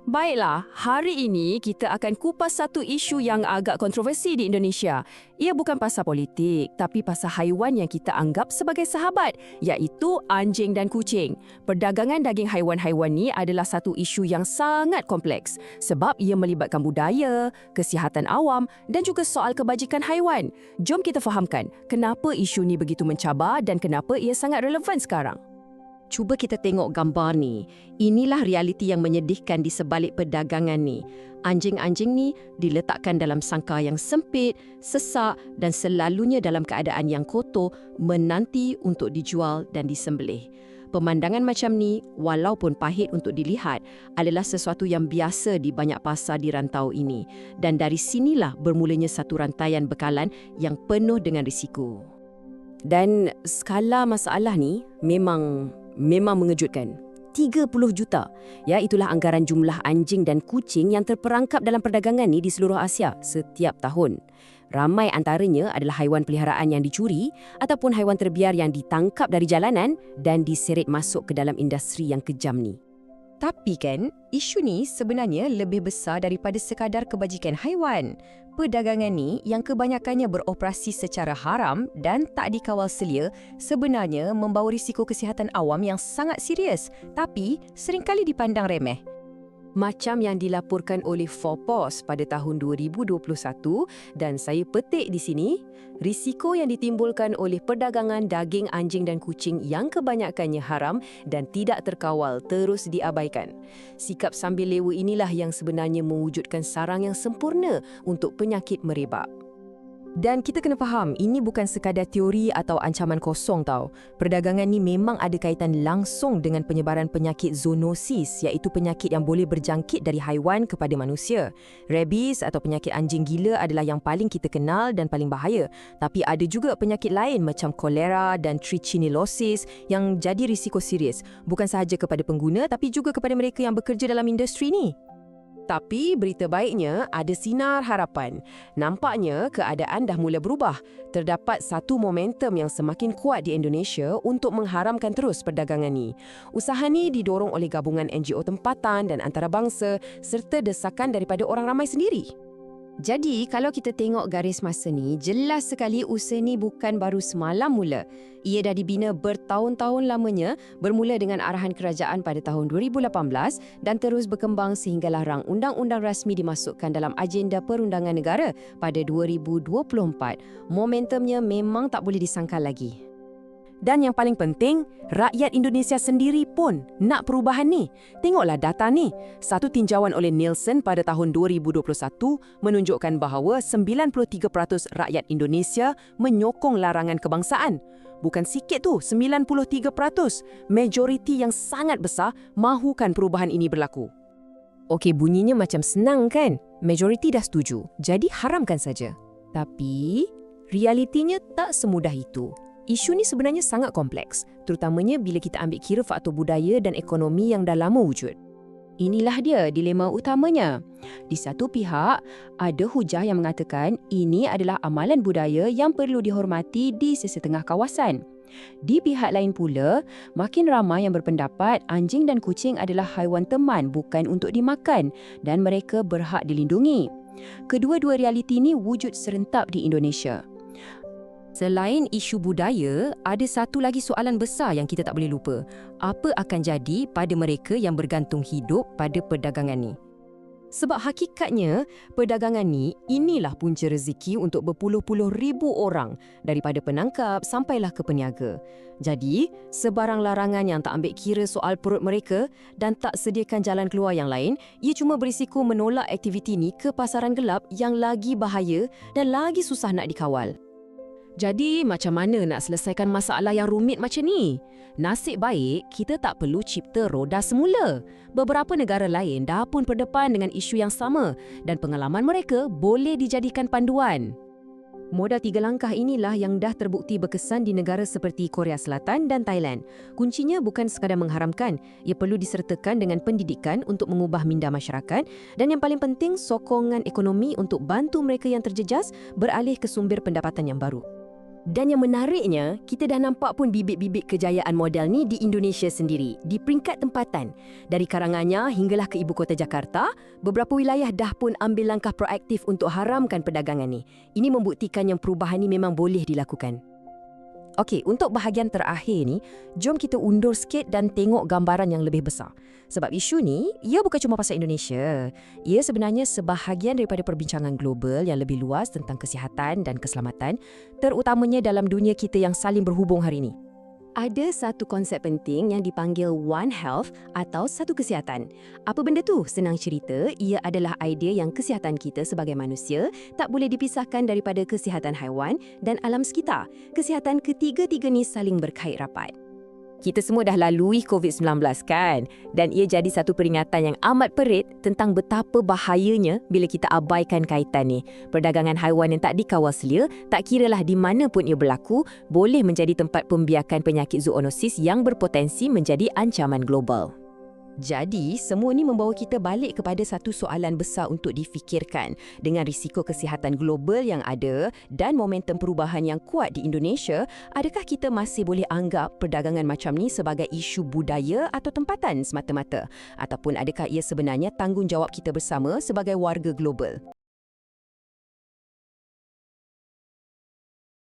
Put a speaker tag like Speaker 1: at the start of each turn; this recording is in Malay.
Speaker 1: Baiklah, hari ini kita akan kupas satu isu yang agak kontroversi di Indonesia. Ia bukan pasal politik, tapi pasal haiwan yang kita anggap sebagai sahabat, iaitu anjing dan kucing. Perdagangan daging haiwan-haiwan ni adalah satu isu yang sangat kompleks sebab ia melibatkan budaya, kesihatan awam dan juga soal kebajikan haiwan. Jom kita fahamkan kenapa isu ni begitu mencabar dan kenapa ia sangat relevan sekarang.
Speaker 2: Cuba kita tengok gambar ni. Inilah realiti yang menyedihkan di sebalik perdagangan ni. Anjing-anjing ni diletakkan dalam sangkar yang sempit, sesak dan selalunya dalam keadaan yang kotor, menanti untuk dijual dan disembelih. Pemandangan macam ni, walaupun pahit untuk dilihat, adalah sesuatu yang biasa di banyak pasar di rantau ini. Dan dari sinilah bermulanya satu rantaian bekalan yang penuh dengan risiko.
Speaker 1: Dan skala masalah ni memang mengejutkan. 30 juta. Ya, itulah anggaran jumlah anjing dan kucing yang terperangkap dalam perdagangan ni di seluruh Asia setiap tahun. Ramai antaranya adalah haiwan peliharaan yang dicuri ataupun haiwan terbiar yang ditangkap dari jalanan dan diseret masuk ke dalam industri yang kejam ni.
Speaker 2: Tapi kan, isu ni sebenarnya lebih besar daripada sekadar kebajikan haiwan. Perdagangan ni yang kebanyakannya beroperasi secara haram dan tak dikawal selia sebenarnya membawa risiko kesihatan awam yang sangat serius tapi seringkali dipandang remeh.
Speaker 1: Macam yang dilaporkan oleh Forpos pada tahun 2021 dan saya petik di sini, risiko yang ditimbulkan oleh perdagangan daging anjing dan kucing yang kebanyakannya haram dan tidak terkawal terus diabaikan. Sikap sambil lewa inilah yang sebenarnya mewujudkan sarang yang sempurna untuk penyakit merebak. Dan kita kena faham, ini bukan sekadar teori atau ancaman kosong tau. Perdagangan ni memang ada kaitan langsung dengan penyebaran penyakit zoonosis, iaitu penyakit yang boleh berjangkit dari haiwan kepada manusia. Rabies atau penyakit anjing gila adalah yang paling kita kenal dan paling bahaya. Tapi ada juga penyakit lain macam kolera dan trichinilosis yang jadi risiko serius. Bukan sahaja kepada pengguna tapi juga kepada mereka yang bekerja dalam industri ni. Tapi berita baiknya ada sinar harapan. Nampaknya keadaan dah mula berubah. Terdapat satu momentum yang semakin kuat di Indonesia untuk mengharamkan terus perdagangan ni. Usaha ni didorong oleh gabungan NGO tempatan dan antarabangsa serta desakan daripada orang ramai sendiri.
Speaker 2: Jadi, kalau kita tengok garis masa ni, jelas sekali usaha ni bukan baru semalam mula. Ia dah dibina bertahun-tahun lamanya, bermula dengan arahan kerajaan pada tahun 2018 dan terus berkembang sehinggalah rang undang-undang rasmi dimasukkan dalam agenda perundangan negara pada 2024. Momentumnya memang tak boleh disangkal lagi.
Speaker 1: Dan yang paling penting, rakyat Indonesia sendiri pun nak perubahan ni. Tengoklah data ni. Satu tinjauan oleh Nielsen pada tahun 2021 menunjukkan bahawa 93% rakyat Indonesia menyokong larangan kebangsaan. Bukan sikit tu, 93%. Majoriti yang sangat besar mahukan perubahan ini berlaku.
Speaker 2: Okey, bunyinya macam senang kan? Majoriti dah setuju, jadi haramkan saja. Tapi, realitinya tak semudah itu. Isu ni sebenarnya sangat kompleks, terutamanya bila kita ambil kira faktor budaya dan ekonomi yang dah lama wujud. Inilah dia dilema utamanya. Di satu pihak, ada hujah yang mengatakan ini adalah amalan budaya yang perlu dihormati di sesetengah kawasan. Di pihak lain pula, makin ramai yang berpendapat anjing dan kucing adalah haiwan teman bukan untuk dimakan dan mereka berhak dilindungi. Kedua-dua realiti ini wujud serentak di Indonesia. Selain isu budaya, ada satu lagi soalan besar yang kita tak boleh lupa. Apa akan jadi pada mereka yang bergantung hidup pada perdagangan ni? Sebab hakikatnya, perdagangan ni inilah punca rezeki untuk berpuluh-puluh ribu orang daripada penangkap sampailah ke peniaga. Jadi, sebarang larangan yang tak ambil kira soal perut mereka dan tak sediakan jalan keluar yang lain, ia cuma berisiko menolak aktiviti ni ke pasaran gelap yang lagi bahaya dan lagi susah nak dikawal. Jadi, macam mana nak selesaikan masalah yang rumit macam ni? Nasib baik, kita tak perlu cipta roda semula. Beberapa negara lain dah pun berdepan dengan isu yang sama dan pengalaman mereka boleh dijadikan panduan. Modal 3 langkah inilah yang dah terbukti berkesan di negara seperti Korea Selatan dan Thailand. Kuncinya bukan sekadar mengharamkan, ia perlu disertakan dengan pendidikan untuk mengubah minda masyarakat dan yang paling penting sokongan ekonomi untuk bantu mereka yang terjejas beralih ke sumber pendapatan yang baru.
Speaker 1: Dan yang menariknya, kita dah nampak pun bibit-bibit kejayaan model ni di Indonesia sendiri, di peringkat tempatan. Dari karangannya hinggalah ke ibu kota Jakarta, beberapa wilayah dah pun ambil langkah proaktif untuk haramkan perdagangan ni. Ini membuktikan yang perubahan ni memang boleh dilakukan.
Speaker 2: Okey, untuk bahagian terakhir ni, jom kita undur sikit dan tengok gambaran yang lebih besar. Sebab isu ni, ia bukan cuma pasal Indonesia. Ia sebenarnya sebahagian daripada perbincangan global yang lebih luas tentang kesihatan dan keselamatan, terutamanya dalam dunia kita yang saling berhubung hari ini.
Speaker 1: Ada satu konsep penting yang dipanggil One Health atau satu kesihatan. Apa benda tu? Senang cerita, ia adalah idea yang kesihatan kita sebagai manusia tak boleh dipisahkan daripada kesihatan haiwan dan alam sekitar. Kesihatan ketiga-tiga ni saling berkait rapat.
Speaker 2: Kita semua dah lalui COVID-19 kan? Dan ia jadi satu peringatan yang amat perit tentang betapa bahayanya bila kita abaikan kaitan ni. Perdagangan haiwan yang tak dikawal selia, tak kiralah di mana pun ia berlaku, boleh menjadi tempat pembiakan penyakit zoonosis yang berpotensi menjadi ancaman global.
Speaker 1: Jadi, semua ini membawa kita balik kepada satu soalan besar untuk difikirkan. Dengan risiko kesihatan global yang ada dan momentum perubahan yang kuat di Indonesia, adakah kita masih boleh anggap perdagangan macam ni sebagai isu budaya atau tempatan semata-mata? Ataupun adakah ia sebenarnya tanggungjawab kita bersama sebagai warga global?